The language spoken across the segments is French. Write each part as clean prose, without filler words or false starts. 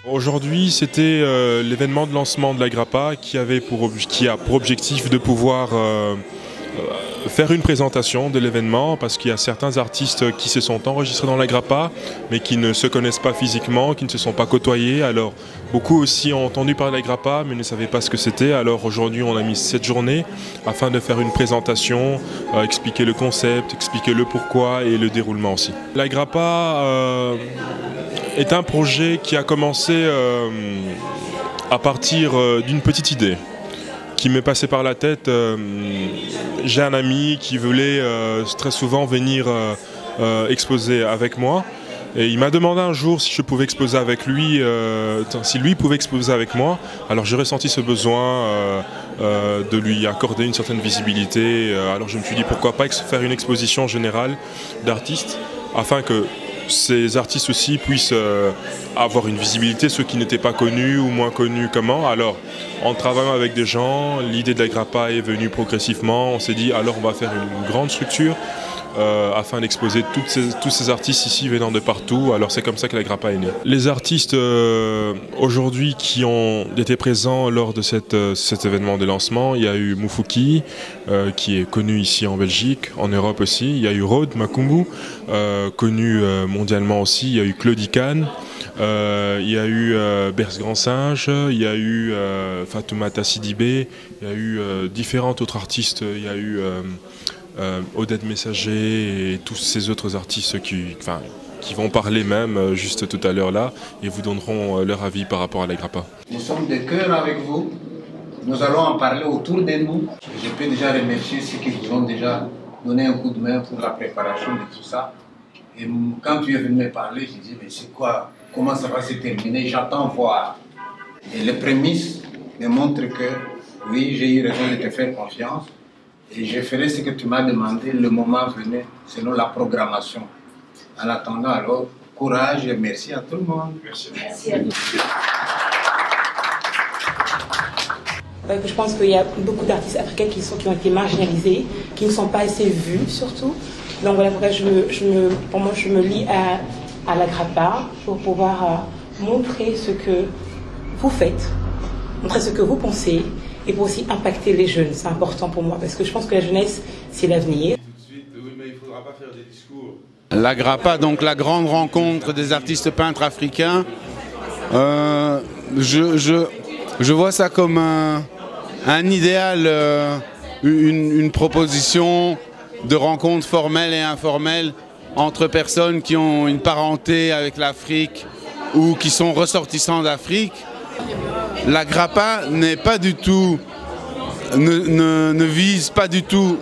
Aujourd'hui, c'était l'événement de lancement de la Grappa qui a pour objectif de pouvoir faire une présentation de l'événement, parce qu'il y a certains artistes qui se sont enregistrés dans la Grappa mais qui ne se connaissent pas physiquement, qui ne se sont pas côtoyés. Alors beaucoup aussi ont entendu parler de la Grappa mais ne savaient pas ce que c'était. Alors aujourd'hui on a mis cette journée afin de faire une présentation, expliquer le concept, expliquer le pourquoi et le déroulement aussi. La Grappa est un projet qui a commencé à partir d'une petite idée qui m'est passé par la tête. J'ai un ami qui voulait très souvent venir exposer avec moi. Et il m'a demandé un jour si je pouvais exposer avec lui, si lui pouvait exposer avec moi. Alors j'ai ressenti ce besoin de lui accorder une certaine visibilité. Alors je me suis dit pourquoi pas faire une exposition générale d'artistes afin que ces artistes aussi puissent avoir une visibilité, ceux qui n'étaient pas connus ou moins connus. Comment? Alors, en travaillant avec des gens, l'idée de la Grappa est venue progressivement. On s'est dit, alors on va faire une grande structure afin d'exposer tous ces artistes ici venant de partout. Alors c'est comme ça que la Grappa est née. Les artistes aujourd'hui qui ont été présents lors de cet événement de lancement, il y a eu Mufouki qui est connu ici en Belgique, en Europe aussi. Il y a eu Rod Makumbu, connu mondialement aussi. Il y a eu Claudie Kahn. Il y a eu Berce Grand Singe, il y a eu Fatoumata Sidibé, il y a eu différents autres artistes. Il y a eu Odette Messager et tous ces autres artistes qui vont parler même juste tout à l'heure là et vous donneront leur avis par rapport à la Grappa. Nous sommes de cœur avec vous, nous allons en parler autour de nous. Je peux déjà remercier ceux qui vous ont déjà donné un coup de main pour la préparation de tout ça. Et quand tu es venu me parler, je dis mais c'est quoi, comment ça va se terminer, j'attends voir. Et les prémices me montrent que oui, j'ai eu raison de te faire confiance. Et je ferai ce que tu m'as demandé le moment venu, selon la programmation. En attendant, alors, courage et merci à tout le monde. Merci. Merci à vous. Je pense qu'il y a beaucoup d'artistes africains qui ont été marginalisés, qui ne sont pas assez vus surtout. Donc voilà pourquoi pour moi, je me lie à la Grappa pour pouvoir montrer ce que vous faites, montrer ce que vous pensez, et pour aussi impacter les jeunes. C'est important pour moi parce que je pense que la jeunesse, c'est l'avenir. La Grappa, donc la grande rencontre des artistes peintres africains, je vois ça comme un idéal, une proposition de rencontre formelle et informelle entre personnes qui ont une parenté avec l'Afrique ou qui sont ressortissants d'Afrique. La Grappa n'est pas du tout, ne vise pas du tout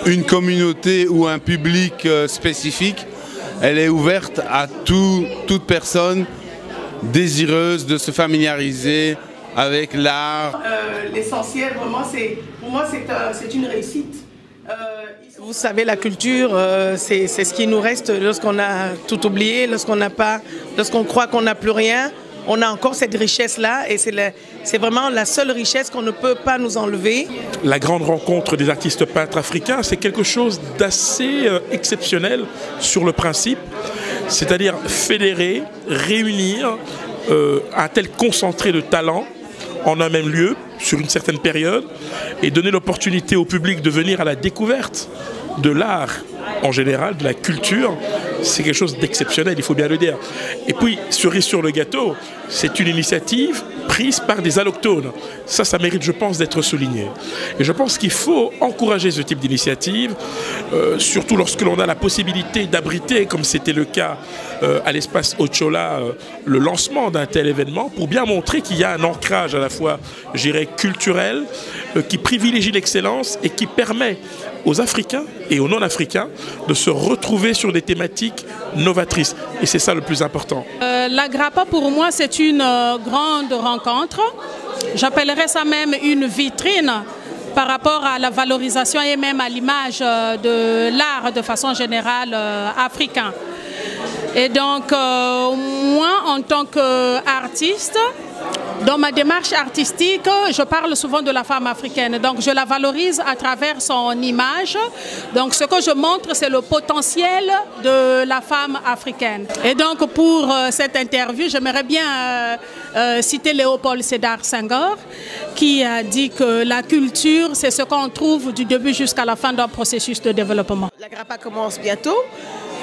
une communauté ou un public spécifique. Elle est ouverte à toute personne désireuse de se familiariser avec l'art. L'essentiel, vraiment, pour moi, c'est une réussite. Vous savez, la culture, c'est ce qui nous reste lorsqu'on a tout oublié, lorsqu'on croit qu'on n'a plus rien. On a encore cette richesse-là et c'est vraiment la seule richesse qu'on ne peut pas nous enlever. La grande rencontre des artistes peintres africains, c'est quelque chose d'assez exceptionnel sur le principe, c'est-à-dire fédérer, réunir un tel concentré de talents en un même lieu, sur une certaine période, et donner l'opportunité au public de venir à la découverte de l'art en général, de la culture. C'est quelque chose d'exceptionnel, il faut bien le dire. Et puis, cerise sur le gâteau, c'est une initiative prise par des allochtones. Ça mérite, je pense, d'être souligné. Et je pense qu'il faut encourager ce type d'initiative, surtout lorsque l'on a la possibilité d'abriter, comme c'était le cas à l'espace Ochola, le lancement d'un tel événement, pour bien montrer qu'il y a un ancrage à la fois, je dirais, culturel, qui privilégie l'excellence et qui permet aux Africains et aux non-Africains de se retrouver sur des thématiques novatrices. Et c'est ça le plus important. La Grappa, pour moi, c'est une grande rencontre. J'appellerais ça même une vitrine par rapport à la valorisation et même à l'image de l'art de façon générale africain. Et donc, moi, en tant qu'artiste, Dans ma démarche artistique, je parle souvent de la femme africaine. Donc, je la valorise à travers son image. Donc, ce que je montre, c'est le potentiel de la femme africaine. Et donc, pour cette interview, j'aimerais bien citer Léopold Sédar Senghor, qui a dit que la culture, c'est ce qu'on trouve du début jusqu'à la fin d'un processus de développement. La Grappa commence bientôt.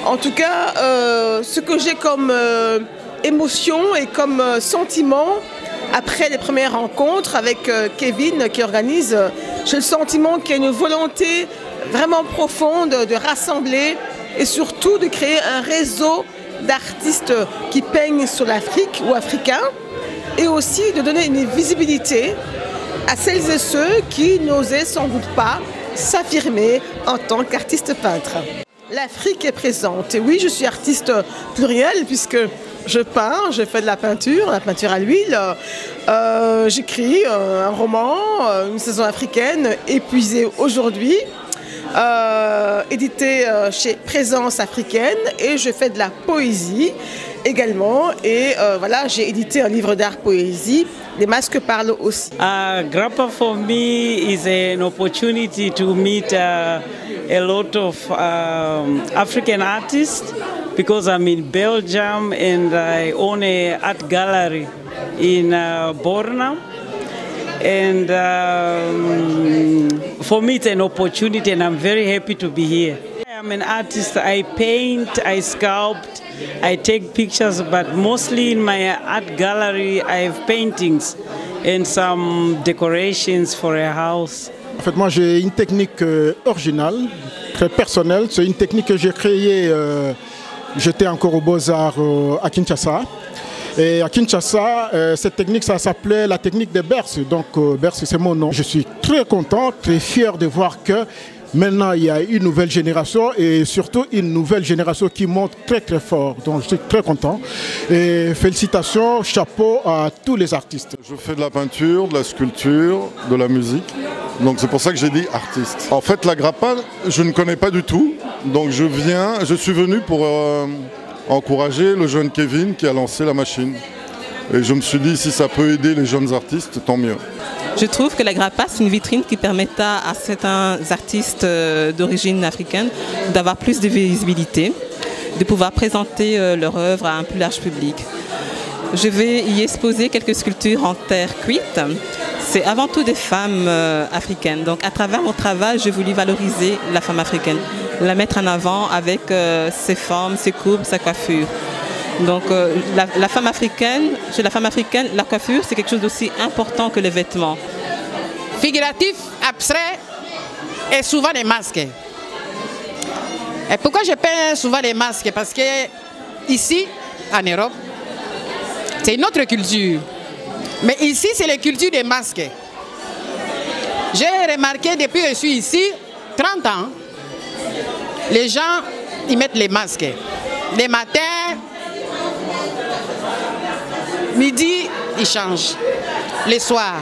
En tout cas, ce que j'ai comme émotion et comme sentiment, après les premières rencontres avec Kevin qui organise, j'ai le sentiment qu'il y a une volonté vraiment profonde de rassembler et surtout de créer un réseau d'artistes qui peignent sur l'Afrique ou africains et aussi de donner une visibilité à celles et ceux qui n'osaient sans doute pas s'affirmer en tant qu'artiste peintre. L'Afrique est présente et oui, je suis artiste pluriel puisque je peins, je fais de la peinture à l'huile, j'écris un roman, une saison africaine épuisée aujourd'hui, édité chez Présence Africaine et je fais de la poésie également et voilà, j'ai édité un livre d'art poésie, Les masques parlent aussi. Grappa for me is an opportunity to meet a lot of African artists because I'm in Belgium and I own an art gallery in Borna. And for me it's an opportunity and I'm very happy to be here. I'm an artist, I paint, I sculpt, I take pictures, but mostly in my art gallery I have paintings and some decorations for a house. En fait, moi j'ai une technique originale, très personnelle. C'est une technique que j'ai créée, j'étais encore aux Beaux-Arts à Kinshasa. Et à Kinshasa, cette technique, ça s'appelait la technique des berces. Donc berce, c'est mon nom. Je suis très content, très fier de voir que maintenant il y a une nouvelle génération et surtout une nouvelle génération qui monte très très fort. Donc je suis très content. Et félicitations, chapeau à tous les artistes. Je fais de la peinture, de la sculpture, de la musique. Donc c'est pour ça que j'ai dit artiste. En fait, la Grappa, je ne connais pas du tout. Donc je suis venu pour encourager le jeune Kevin qui a lancé la machine. Et je me suis dit, si ça peut aider les jeunes artistes, tant mieux. Je trouve que la Grappa, c'est une vitrine qui permettra à certains artistes d'origine africaine d'avoir plus de visibilité, de pouvoir présenter leur œuvre à un plus large public. Je vais y exposer quelques sculptures en terre cuite. C'est avant tout des femmes africaines. Donc à travers mon travail, j'ai voulu valoriser la femme africaine, la mettre en avant avec ses formes, ses courbes, sa coiffure. Donc la femme africaine, chez la femme africaine, la coiffure c'est quelque chose d'aussi important que les vêtements. Figuratif, abstrait et souvent des masques. Et pourquoi je peins souvent des masques? Parce que ici, en Europe, c'est une autre culture. Mais ici, c'est la culture des masques. J'ai remarqué depuis que je suis ici, 30 ans, les gens, ils mettent les masques. Les matins, midi, ils changent. Les soirs,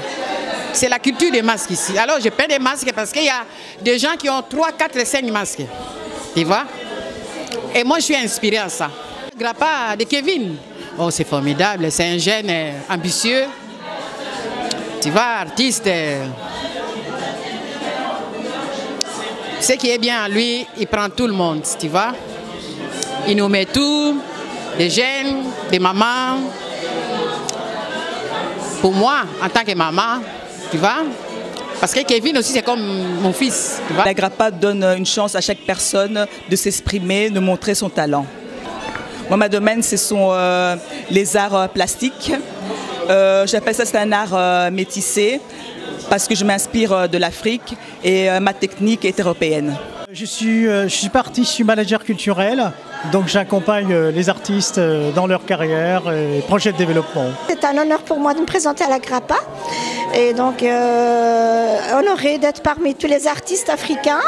c'est la culture des masques ici. Alors, je peins des masques parce qu'il y a des gens qui ont 3, 4, 5 masques. Tu vois? Et moi, je suis inspirée à ça. Grappa de Kevin. Oh, c'est formidable. C'est un jeune ambitieux. Tu vois, artiste. Ce qui est bien à lui, il prend tout le monde, tu vois. Il nous met tout, des jeunes, des mamans. Pour moi, en tant que maman, tu vois, parce que Kevin aussi, c'est comme mon fils. Tu vois? La Grappa donne une chance à chaque personne de s'exprimer, de montrer son talent. Moi, ma domaine, ce sont les arts plastiques. J'appelle ça, c'est un art métissé parce que je m'inspire de l'Afrique et ma technique est européenne. Je suis pas artiste, je suis manager culturel, donc j'accompagne les artistes dans leur carrière et projets de développement. C'est un honneur pour moi de me présenter à la Grappa et donc honorée d'être parmi tous les artistes africains,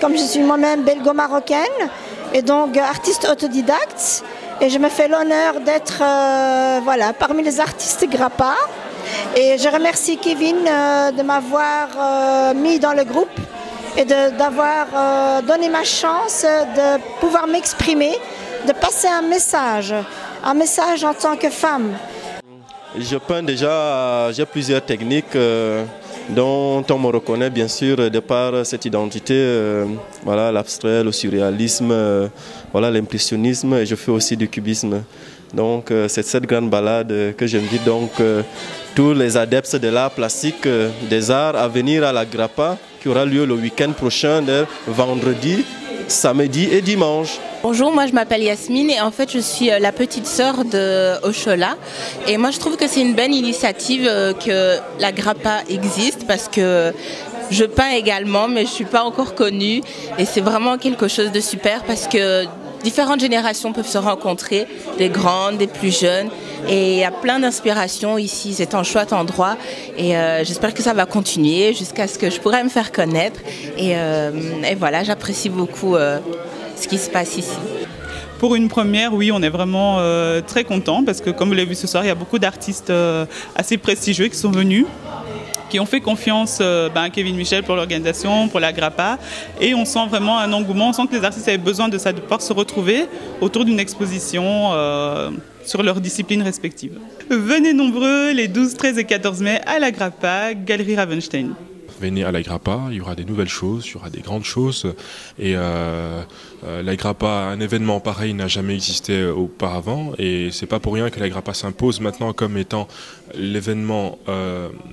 comme je suis moi-même belgo-marocaine et donc artiste autodidacte. Et je me fais l'honneur d'être voilà, parmi les artistes Grappa. Et je remercie Kevin de m'avoir mis dans le groupe et d'avoir donné ma chance de pouvoir m'exprimer, de passer un message en tant que femme. Je peins déjà, j'ai plusieurs techniques dont on me reconnaît bien sûr de par cette identité, voilà, l'abstrait, le surréalisme, voilà, l'impressionnisme, et je fais aussi du cubisme. Donc c'est cette grande balade que j'invite donc tous les adeptes de l'art plastique, des arts à venir à la Grappa, qui aura lieu le week-end prochain, de vendredi, samedi et dimanche. Bonjour, moi je m'appelle Yasmine et en fait je suis la petite sœur de Oshola. Et moi je trouve que c'est une belle initiative que la Grappa existe parce que je peins également mais je ne suis pas encore connue. Et c'est vraiment quelque chose de super parce que différentes générations peuvent se rencontrer, des grandes, des plus jeunes. Et il y a plein d'inspirations ici, c'est un chouette endroit. Et j'espère que ça va continuer jusqu'à ce que je pourrai me faire connaître. Et voilà, j'apprécie beaucoup ce qui se passe ici. Pour une première, oui, on est vraiment très contents parce que comme vous l'avez vu ce soir, il y a beaucoup d'artistes assez prestigieux qui sont venus, qui ont fait confiance à Kevin Michel pour l'organisation, pour la Grappa. Et on sent vraiment un engouement, on sent que les artistes avaient besoin de ça, de pouvoir se retrouver autour d'une exposition sur leurs disciplines respectives. Venez nombreux les 12, 13 et 14 mai à la Grappa, Galerie Ravenstein. Venez à la Grappa, il y aura des nouvelles choses, il y aura des grandes choses. Et la Grappa, un événement pareil n'a jamais existé auparavant. Et c'est pas pour rien que la Grappa s'impose maintenant comme étant l'événement,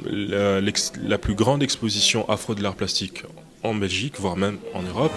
la plus grande exposition afro de l'art plastique en Belgique, voire même en Europe.